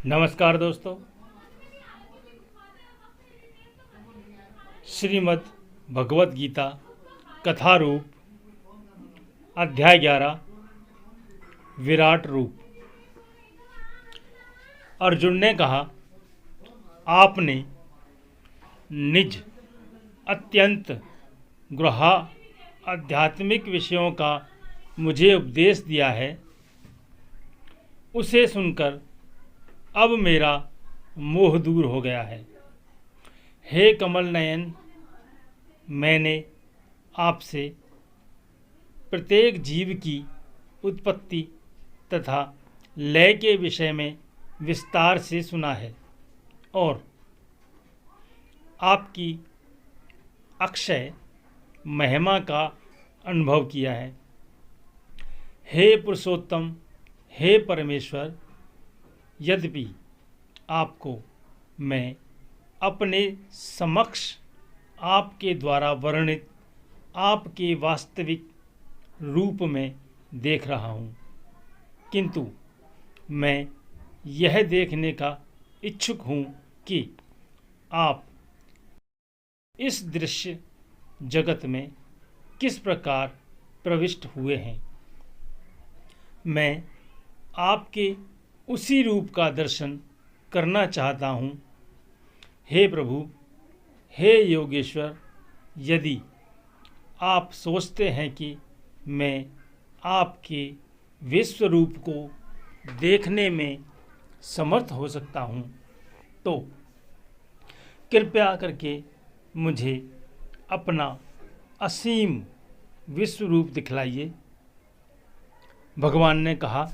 नमस्कार दोस्तों। श्रीमद् भगवत गीता कथा रूप अध्याय 11 विराट रूप। अर्जुन ने कहा, आपने निज अत्यंत गूढ़ आध्यात्मिक विषयों का मुझे उपदेश दिया है। उसे सुनकर अब मेरा मोह दूर हो गया है। हे कमल नयन, मैंने आपसे प्रत्येक जीव की उत्पत्ति तथा लय के विषय में विस्तार से सुना है और आपकी अक्षय महिमा का अनुभव किया है। हे पुरुषोत्तम, हे परमेश्वर, यद्यपि आपको मैं अपने समक्ष आपके द्वारा वर्णित आपके वास्तविक रूप में देख रहा हूँ, किंतु मैं यह देखने का इच्छुक हूँ कि आप इस दृश्य जगत में किस प्रकार प्रविष्ट हुए हैं। मैं आपके उसी रूप का दर्शन करना चाहता हूँ। हे प्रभु, हे योगेश्वर, यदि आप सोचते हैं कि मैं आपके विश्व रूप को देखने में समर्थ हो सकता हूँ, तो कृपया करके मुझे अपना असीम विश्व रूप दिखलाइए। भगवान ने कहा,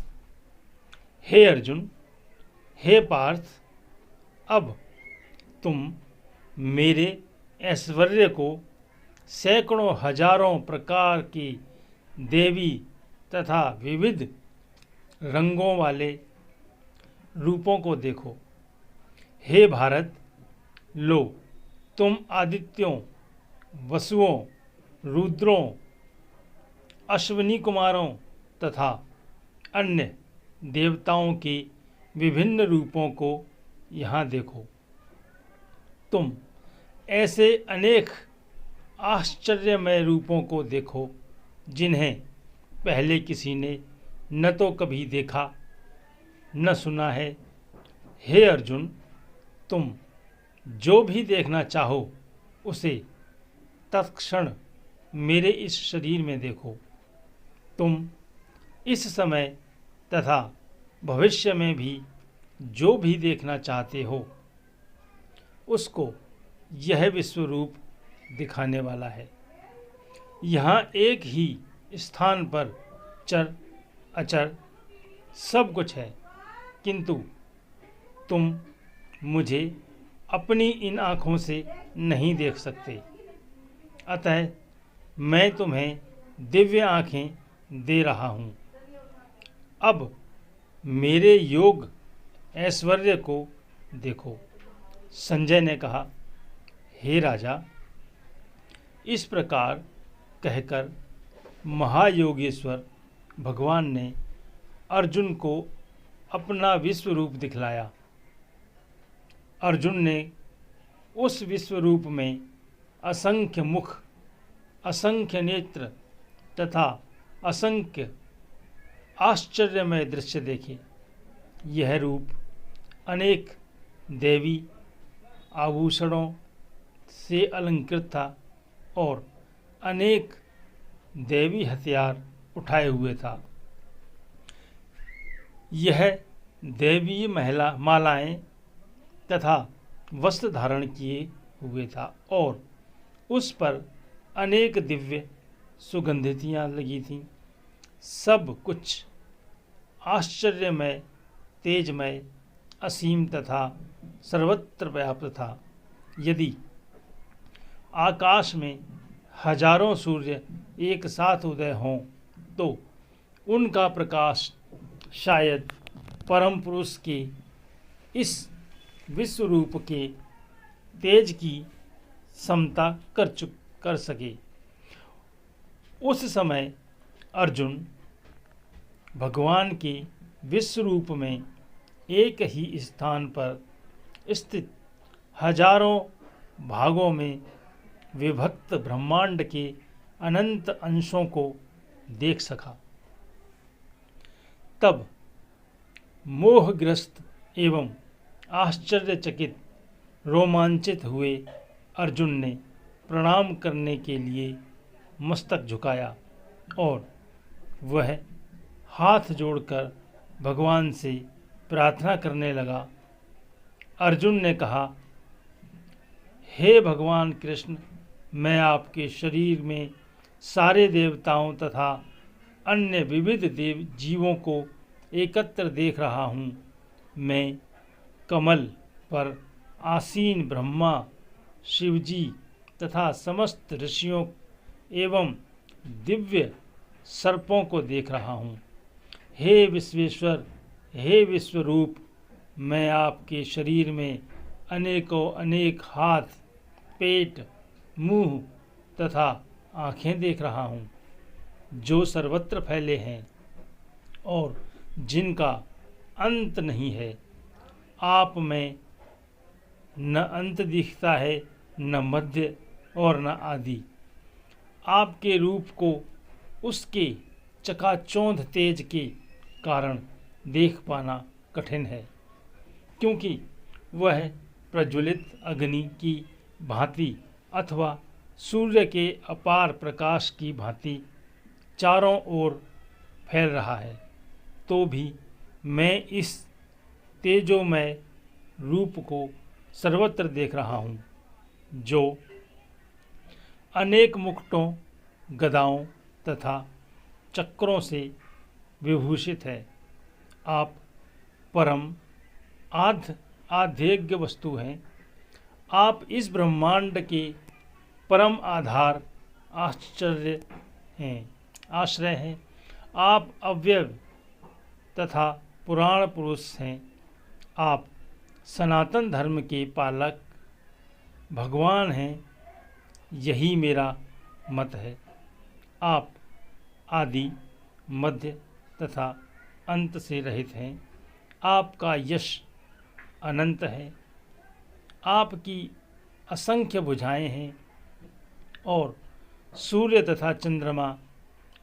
हे अर्जुन, हे पार्थ, अब तुम मेरे ऐश्वर्य को सैकड़ों हजारों प्रकार की देवी तथा विविध रंगों वाले रूपों को देखो। हे भारत, लो, तुम आदित्यों, वसुओं, रुद्रों, अश्विनी कुमारों तथा अन्य देवताओं के विभिन्न रूपों को यहाँ देखो। तुम ऐसे अनेक आश्चर्यमय रूपों को देखो जिन्हें पहले किसी ने न तो कभी देखा न सुना है। हे अर्जुन, तुम जो भी देखना चाहो उसे तत्क्षण मेरे इस शरीर में देखो। तुम इस समय तथा भविष्य में भी जो भी देखना चाहते हो उसको यह विश्व रूप दिखाने वाला है। यहाँ एक ही स्थान पर चर अचर सब कुछ है, किंतु तुम मुझे अपनी इन आँखों से नहीं देख सकते। अतः मैं तुम्हें दिव्य आँखें दे रहा हूँ। अब मेरे योग ऐश्वर्य को देखो। संजय ने कहा, हे राजा, इस प्रकार कहकर महायोगेश्वर भगवान ने अर्जुन को अपना विश्व रूप दिखलाया। अर्जुन ने उस विश्व रूप में असंख्य मुख, असंख्य नेत्र तथा असंख्य आश्चर्यमय दृश्य देखे। यह रूप अनेक देवी आभूषणों से अलंकृत था और अनेक देवी हथियार उठाए हुए था। यह देवी मालाएं तथा वस्त्र धारण किए हुए था और उस पर अनेक दिव्य सुगंधितियाँ लगी थीं। सब कुछ आश्चर्यमय, तेजमय, असीम तथा सर्वत्र व्याप्त था। यदि आकाश में हजारों सूर्य एक साथ उदय हों तो उनका प्रकाश शायद परम पुरुष के इस विश्व रूप के तेज की समता कर सके। उस समय अर्जुन भगवान के विश्व रूप में एक ही स्थान पर स्थित हजारों भागों में विभक्त ब्रह्मांड के अनंत अंशों को देख सका। तब मोहग्रस्त एवं आश्चर्यचकित रोमांचित हुए अर्जुन ने प्रणाम करने के लिए मस्तक झुकाया और वह हाथ जोड़कर भगवान से प्रार्थना करने लगा। अर्जुन ने कहा, हे भगवान कृष्ण, मैं आपके शरीर में सारे देवताओं तथा अन्य विविध देव जीवों को एकत्र देख रहा हूँ। मैं कमल पर आसीन ब्रह्मा, शिवजी तथा समस्त ऋषियों एवं दिव्य सर्पों को देख रहा हूँ। हे विश्वेश्वर, हे विश्वरूप, मैं आपके शरीर में अनेकों अनेक हाथ, पेट, मुंह तथा आँखें देख रहा हूँ, जो सर्वत्र फैले हैं और जिनका अंत नहीं है। आप में न अंत दिखता है, न मध्य और न आदि। आपके रूप को उसके चकाचौंध तेज के कारण देख पाना कठिन है, क्योंकि वह प्रज्वलित अग्नि की भांति अथवा सूर्य के अपार प्रकाश की भांति चारों ओर फैल रहा है। तो भी मैं इस तेजोमय रूप को सर्वत्र देख रहा हूँ, जो अनेक मुकुटों, गदाओं तथा चक्रों से विभूषित है। आप परम आध्येय वस्तु हैं। आप इस ब्रह्मांड के परम आधार, आश्रय हैं। आप अव्यय तथा पुराण पुरुष हैं। आप सनातन धर्म के पालक भगवान हैं। यही मेरा मत है। आप आदि, मध्य तथा अंत से रहित हैं। आपका यश अनंत है। आपकी असंख्य भुजाएं हैं और सूर्य तथा चंद्रमा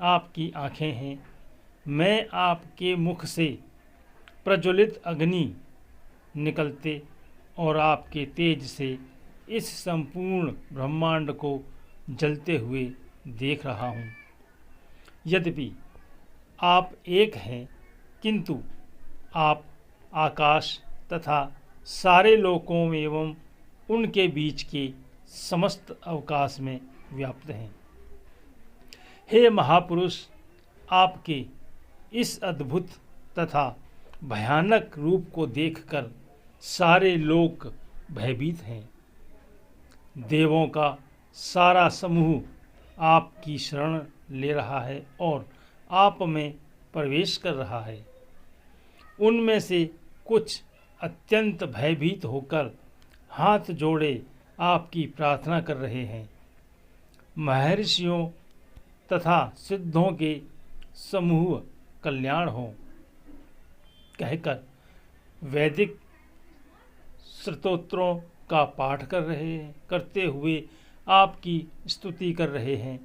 आपकी आँखें हैं। मैं आपके मुख से प्रज्वलित अग्नि निकलते और आपके तेज से इस संपूर्ण ब्रह्मांड को जलते हुए देख रहा हूँ। यद्यपि आप एक हैं, किंतु आप आकाश तथा सारे लोकों एवं उनके बीच के समस्त अवकाश में व्याप्त हैं। हे महापुरुष, आपके इस अद्भुत तथा भयानक रूप को देखकर सारे लोक भयभीत हैं। देवों का सारा समूह आपकी शरण ले रहा है और आप में प्रवेश कर रहा है। उनमें से कुछ अत्यंत भयभीत होकर हाथ जोड़े आपकी प्रार्थना कर रहे हैं। महर्षियों तथा सिद्धों के समूह कल्याण हो कहकर वैदिक स्तोत्रों का पाठ करते हुए आपकी स्तुति कर रहे हैं।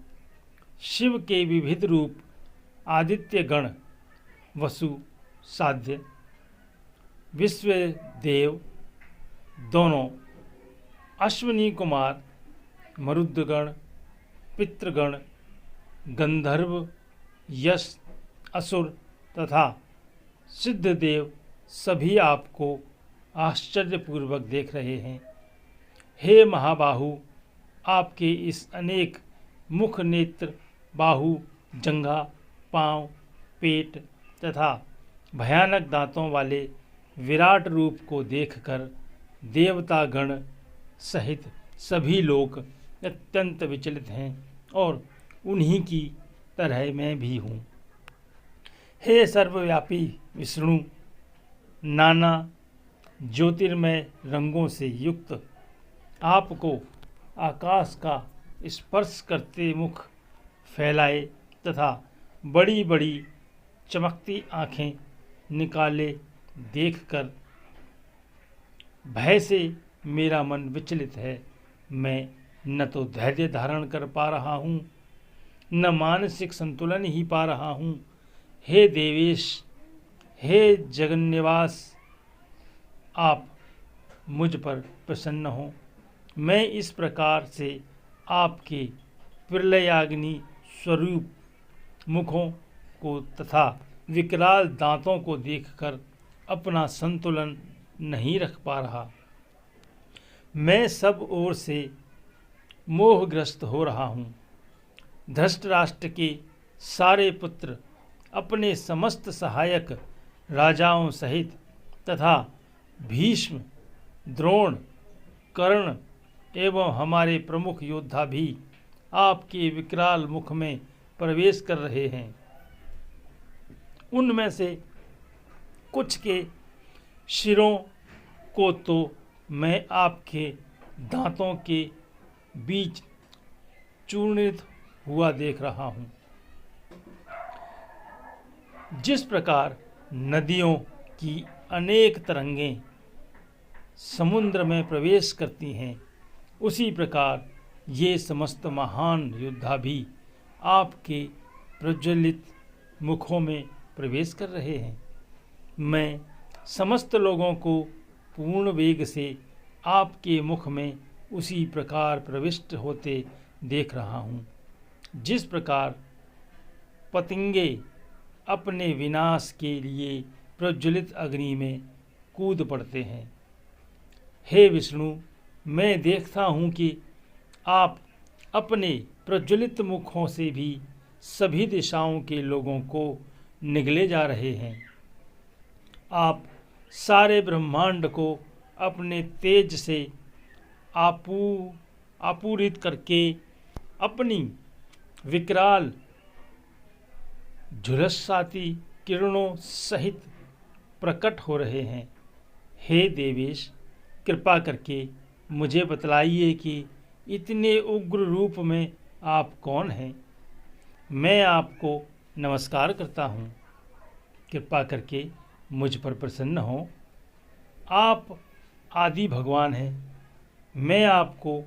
शिव के विविध रूप आदित्य गण, वसु, साध्य, विश्वदेव दोनों, अश्विनी कुमार, मरुद्गण, पितृगण, गंधर्व, यश, असुर तथा सिद्धदेव सभी आपको आश्चर्यपूर्वक देख रहे हैं। हे महाबाहु, आपके इस अनेक मुख, नेत्र, बाहु, जंघा, पांव, पेट तथा भयानक दांतों वाले विराट रूप को देखकर देवतागण सहित सभी लोग अत्यंत विचलित हैं और उन्हीं की तरह मैं भी हूँ। हे सर्वव्यापी विष्णु, नाना ज्योतिर्मय रंगों से युक्त आपको आकाश का स्पर्श करते मुख फैलाए तथा बड़ी बड़ी चमकती आँखें निकाले देखकर भय से मेरा मन विचलित है। मैं न तो धैर्य धारण कर पा रहा हूँ, न मानसिक संतुलन ही पा रहा हूँ। हे देवेश, हे जगन्निवास, आप मुझ पर प्रसन्न हो। मैं इस प्रकार से आपके प्रलयाग्नि स्वरूप मुखों को तथा विकराल दांतों को देखकर अपना संतुलन नहीं रख पा रहा। मैं सब ओर से मोहग्रस्त हो रहा हूँ। धृतराष्ट्र के सारे पुत्र अपने समस्त सहायक राजाओं सहित तथा भीष्म, द्रोण, कर्ण एवं हमारे प्रमुख योद्धा भी आपके विकराल मुख में प्रवेश कर रहे हैं। उनमें से कुछ के शिरों को तो मैं आपके दांतों के बीच चूर्णित हुआ देख रहा हूँ। जिस प्रकार नदियों की अनेक तरंगें समुद्र में प्रवेश करती हैं, उसी प्रकार ये समस्त महान योद्धा भी आपके प्रज्वलित मुखों में प्रवेश कर रहे हैं। मैं समस्त लोगों को पूर्ण वेग से आपके मुख में उसी प्रकार प्रविष्ट होते देख रहा हूँ, जिस प्रकार पतंगे अपने विनाश के लिए प्रज्वलित अग्नि में कूद पड़ते हैं। हे विष्णु, मैं देखता हूँ कि आप अपने प्रज्वलित मुखों से भी सभी दिशाओं के लोगों को निगले जा रहे हैं। आप सारे ब्रह्मांड को अपने तेज से आपूरित करके अपनी विकराल झुलसाती किरणों सहित प्रकट हो रहे हैं। हे देवेश, कृपा करके मुझे बतलाइए कि इतने उग्र रूप में आप कौन हैं। मैं आपको नमस्कार करता हूँ। कृपा करके मुझ पर प्रसन्न हो। आप आदि भगवान हैं। मैं आपको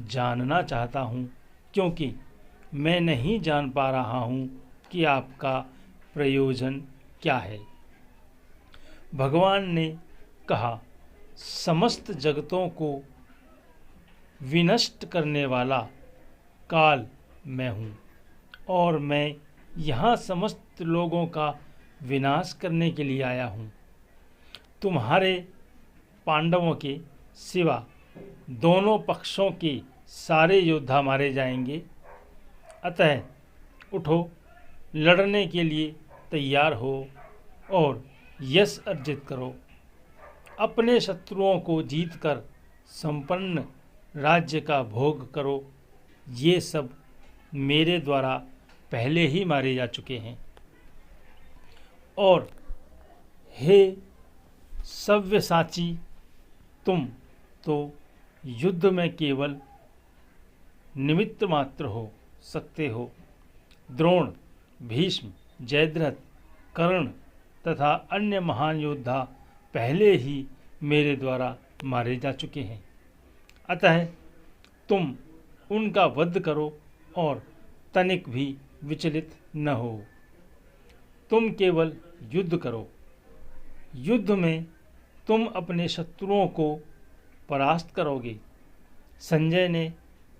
जानना चाहता हूँ, क्योंकि मैं नहीं जान पा रहा हूँ कि आपका प्रयोजन क्या है। भगवान ने कहा, समस्त जगतों को विनष्ट करने वाला काल मैं हूँ, और मैं यहाँ समस्त लोगों का विनाश करने के लिए आया हूँ। तुम्हारे पांडवों के सिवा दोनों पक्षों के सारे योद्धा मारे जाएंगे। अतः उठो, लड़ने के लिए तैयार हो और यश अर्जित करो। अपने शत्रुओं को जीतकर संपन्न राज्य का भोग करो। ये सब मेरे द्वारा पहले ही मारे जा चुके हैं। और हे सव्यसाची, तुम तो युद्ध में केवल निमित्त मात्र हो सकते हो। द्रोण, भीष्म, जयद्रथ, कर्ण तथा अन्य महान योद्धा पहले ही मेरे द्वारा मारे जा चुके हैं। अतः तुम उनका वध करो और तनिक भी विचलित न हो। तुम केवल युद्ध करो। युद्ध में तुम अपने शत्रुओं को परास्त करोगे। संजय ने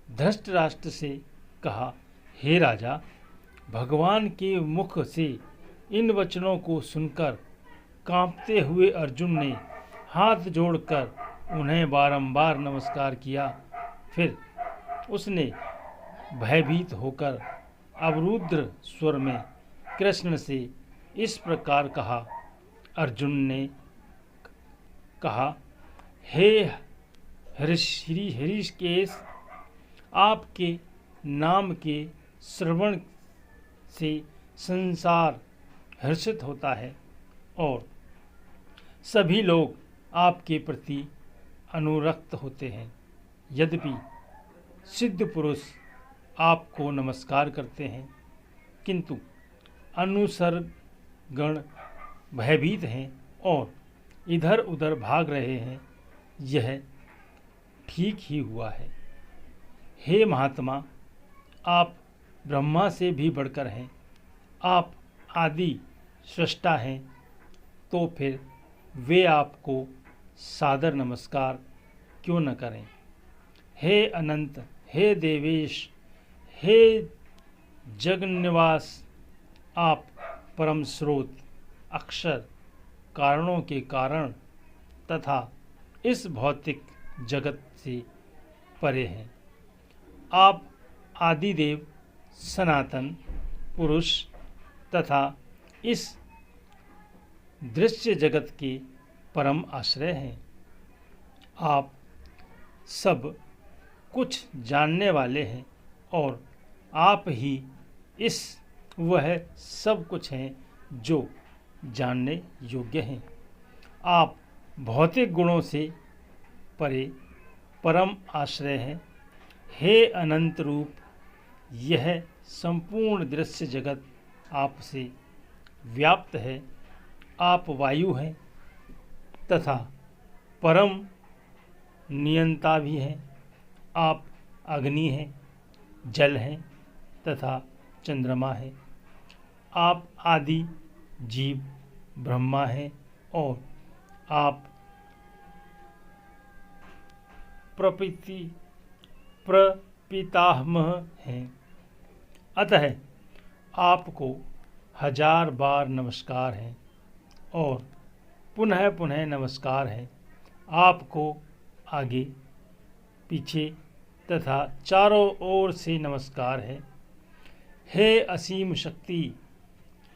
धृतराष्ट्र से कहा, हे राजा, भगवान के मुख से इन वचनों को सुनकर कांपते हुए अर्जुन ने हाथ जोड़कर उन्हें बारंबार नमस्कार किया। फिर उसने भयभीत होकर अवरुद्ध स्वर में कृष्ण से इस प्रकार कहा। अर्जुन ने कहा, हे हृषिकेश, आपके नाम के श्रवण से संसार हर्षित होता है और सभी लोग आपके प्रति अनुरक्त होते हैं। यद्यपि सिद्ध पुरुष आपको नमस्कार करते हैं, किंतु अनुसरगण भयभीत हैं और इधर उधर भाग रहे हैं, यह ठीक ही हुआ है। हे महात्मा, आप ब्रह्मा से भी बढ़कर हैं, आप आदि सृष्टा हैं, तो फिर वे आपको सादर नमस्कार क्यों न करें। हे अनंत, हे देवेश, हे जगन्निवास, आप परम स्रोत, अक्षर, कारणों के कारण तथा इस भौतिक जगत से परे हैं। आप आदिदेव, सनातन पुरुष तथा इस दृश्य जगत के परम आश्रय हैं। आप सब कुछ जानने वाले हैं और आप ही इस वह सब कुछ हैं जो जानने योग्य हैं। आप भौतिक गुणों से परे परम आश्रय हैं। हे अनंत रूप, यह संपूर्ण दृश्य जगत आपसे व्याप्त है। आप वायु हैं तथा परम नियंता भी हैं। आप अग्नि हैं, जल हैं तथा चंद्रमा है। आप आदि जीव ब्रह्मा हैं और आप प्रपितामह हैं। अतः आपको 1000 बार नमस्कार है और पुनः पुनः नमस्कार है। आपको आगे पीछे तथा चारों ओर से नमस्कार है। हे असीम शक्ति,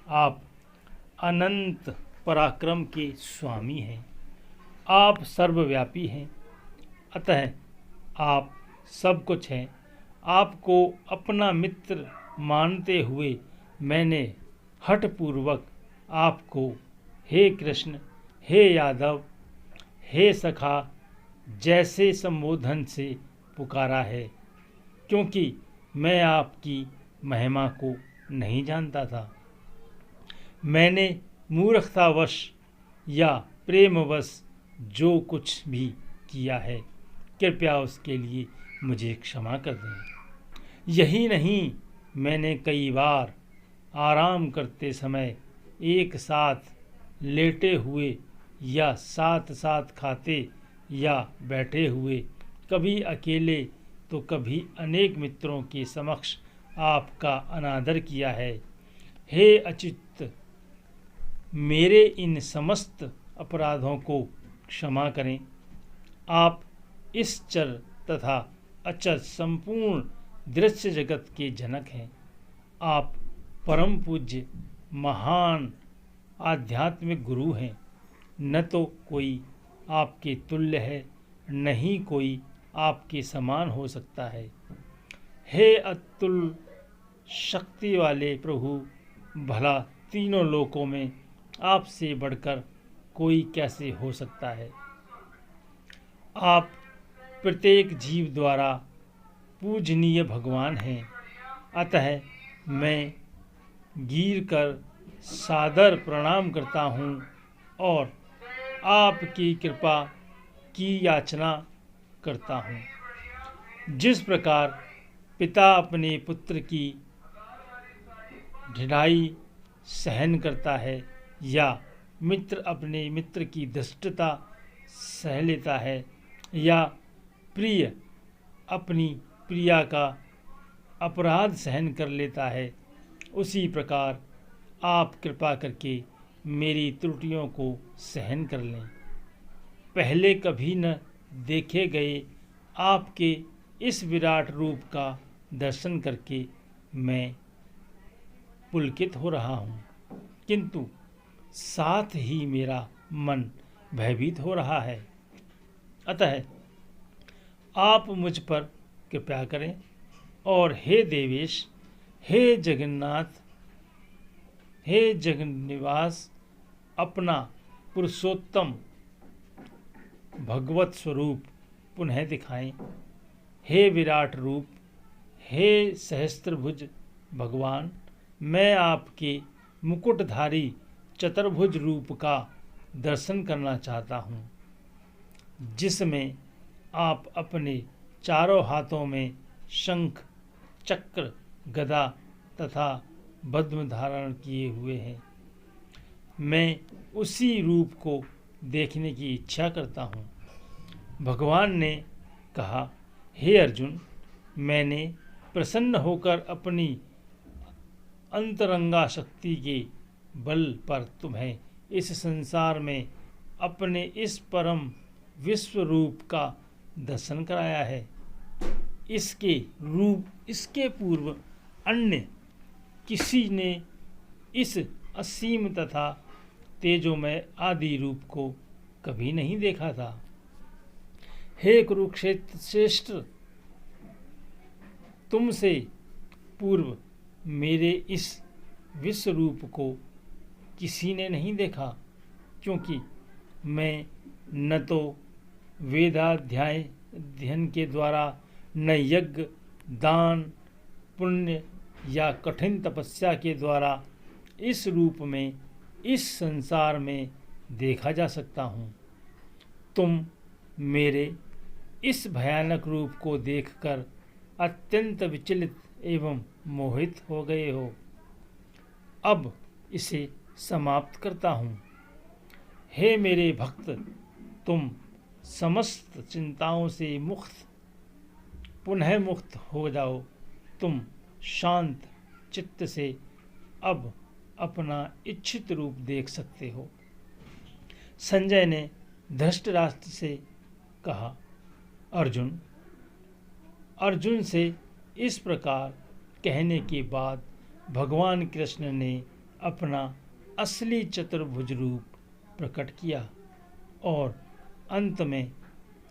आप अनंत पराक्रम के स्वामी हैं। आप सर्वव्यापी हैं, अतः आप सब कुछ हैं। आपको अपना मित्र मानते हुए मैंने हठपूर्वक आपको हे कृष्ण, हे यादव, हे सखा जैसे संबोधन से पुकारा है, क्योंकि मैं आपकी महिमा को नहीं जानता था। मैंने मूर्खतावश या प्रेमवश जो कुछ भी किया है, कृपया उसके लिए मुझे क्षमा कर दें। यही नहीं, मैंने कई बार आराम करते समय एक साथ लेटे हुए या साथ साथ खाते या बैठे हुए, कभी अकेले तो कभी अनेक मित्रों के समक्ष आपका अनादर किया है। हे अच्युत, मेरे इन समस्त अपराधों को क्षमा करें। आप इस चर तथा अचर संपूर्ण दृश्य जगत के जनक हैं। आप परम पूज्य महान आध्यात्मिक गुरु हैं। न तो कोई आपके तुल्य है, न ही कोई आपके समान हो सकता है। हे अतुल शक्ति वाले प्रभु, भला तीनों लोकों में आपसे बढ़कर कोई कैसे हो सकता है। आप प्रत्येक जीव द्वारा पूजनीय भगवान हैं, अतः मैं गिर कर सादर प्रणाम करता हूँ और आपकी कृपा की याचना करता हूँ। जिस प्रकार पिता अपने पुत्र की ढिठाई सहन करता है या मित्र अपने मित्र की धृष्टता सह लेता है या प्रिय अपनी प्रिया का अपराध सहन कर लेता है, उसी प्रकार आप कृपा करके मेरी त्रुटियों को सहन कर लें। पहले कभी न देखे गए आपके इस विराट रूप का दर्शन करके मैं पुलकित हो रहा हूँ, किंतु साथ ही मेरा मन भयभीत हो रहा है। अतः आप मुझ पर कृपया करें और हे देवेश, हे जगन्नाथ, हे जगन्निवास, अपना पुरुषोत्तम भगवत स्वरूप पुनः दिखाएं। हे विराट रूप, हे सहस्त्रभुज भगवान, मैं आपके मुकुटधारी चतुर्भुज रूप का दर्शन करना चाहता हूँ, जिसमें आप अपने चारों हाथों में शंख, चक्र, गदा तथा पद्म धारण किए हुए हैं। मैं उसी रूप को देखने की इच्छा करता हूँ। भगवान ने कहा, हे अर्जुन, मैंने प्रसन्न होकर अपनी अंतरंगा शक्ति के बल पर तुम्हें इस संसार में अपने इस परम विश्व रूप का दर्शन कराया है। इसके पूर्व अन्य किसी ने इस असीम तथा तेजोमय आदि रूप को कभी नहीं देखा था। हे कुरुक्षेत्र श्रेष्ठ, तुमसे पूर्व मेरे इस विश्व रूप को किसी ने नहीं देखा, क्योंकि मैं न तो वेदाध्ययन के द्वारा, न यज्ञ, दान, पुण्य या कठिन तपस्या के द्वारा इस रूप में इस संसार में देखा जा सकता हूँ। तुम मेरे इस भयानक रूप को देखकर अत्यंत विचलित एवं मोहित हो गए हो। अब इसे समाप्त करता हूँ। हे मेरे भक्त, तुम समस्त चिंताओं से पुनः मुक्त हो जाओ। तुम शांत चित्त से अब अपना इच्छित रूप देख सकते हो। संजय ने धृतराष्ट्र से कहा, अर्जुन से इस प्रकार कहने के बाद भगवान कृष्ण ने अपना असली चतुर्भुज रूप प्रकट किया और अंत में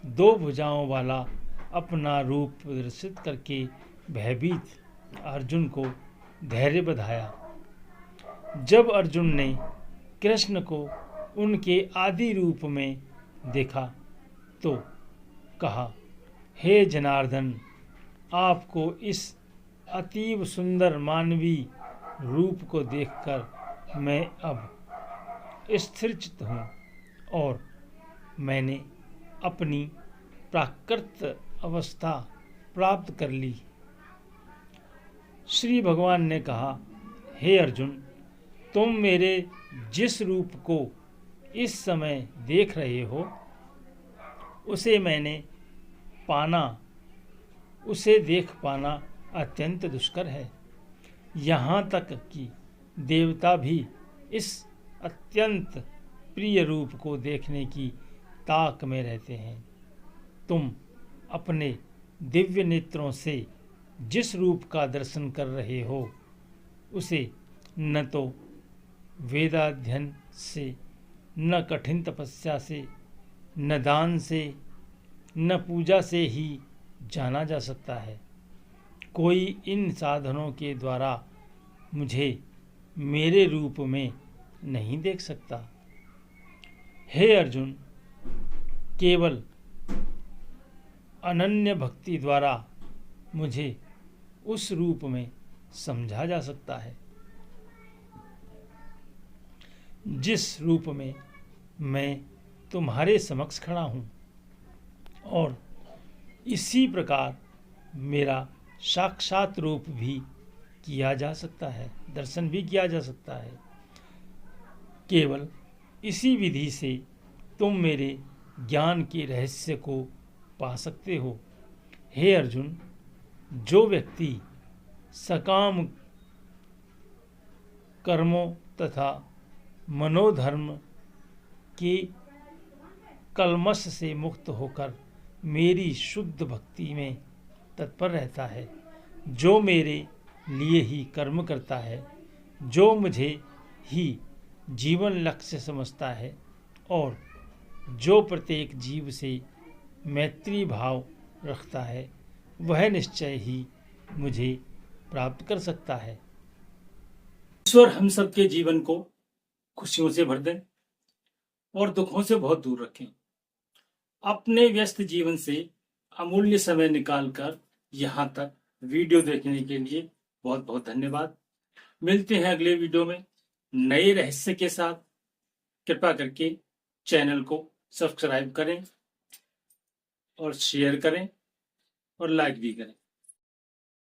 2 भुजाओं वाला अपना रूप प्रदर्शित करके भयभीत अर्जुन को धैर्य बधाया। जब अर्जुन ने कृष्ण को उनके आदि रूप में देखा तो कहा, हे जनार्दन, आपको इस अतीव सुंदर मानवीय रूप को देखकर मैं अब स्थिरचित्त हूँ और मैंने अपनी प्राकृत अवस्था प्राप्त कर ली। श्री भगवान ने कहा, हे अर्जुन, तुम मेरे जिस रूप को इस समय देख रहे हो उसे देख पाना अत्यंत दुष्कर है। यहाँ तक कि देवता भी इस अत्यंत प्रिय रूप को देखने की ताक में रहते हैं। तुम अपने दिव्य नेत्रों से जिस रूप का दर्शन कर रहे हो उसे न तो वेदाध्ययन से, न कठिन तपस्या से, न दान से, न पूजा से ही जाना जा सकता है। कोई इन साधनों के द्वारा मुझे मेरे रूप में नहीं देख सकता। हे अर्जुन, केवल अनन्य भक्ति द्वारा मुझे उस रूप में समझा जा सकता है जिस रूप में मैं तुम्हारे समक्ष खड़ा हूँ, और इसी प्रकार मेरा साक्षात रूप भी किया जा सकता है, दर्शन भी किया जा सकता है। केवल इसी विधि से तुम मेरे ज्ञान के रहस्य को पा सकते हो। हे अर्जुन, जो व्यक्ति सकाम कर्मों तथा मनोधर्म के कलमश से मुक्त होकर मेरी शुद्ध भक्ति में तत्पर रहता है, जो मेरे लिए ही कर्म करता है, जो मुझे ही जीवन लक्ष्य समझता है और जो प्रत्येक जीव से मैत्री भाव रखता है, वह निश्चय ही मुझे प्राप्त कर सकता है। ईश्वर हम सबके जीवन को खुशियों से भर दें और दुखों से बहुत दूर रखें। अपने व्यस्त जीवन से अमूल्य समय निकालकर यहाँ तक वीडियो देखने के लिए बहुत बहुत धन्यवाद। मिलते हैं अगले वीडियो में नए रहस्य के साथ। कृपा करके चैनल को सब्सक्राइब करें और शेयर करें और लाइक भी करें।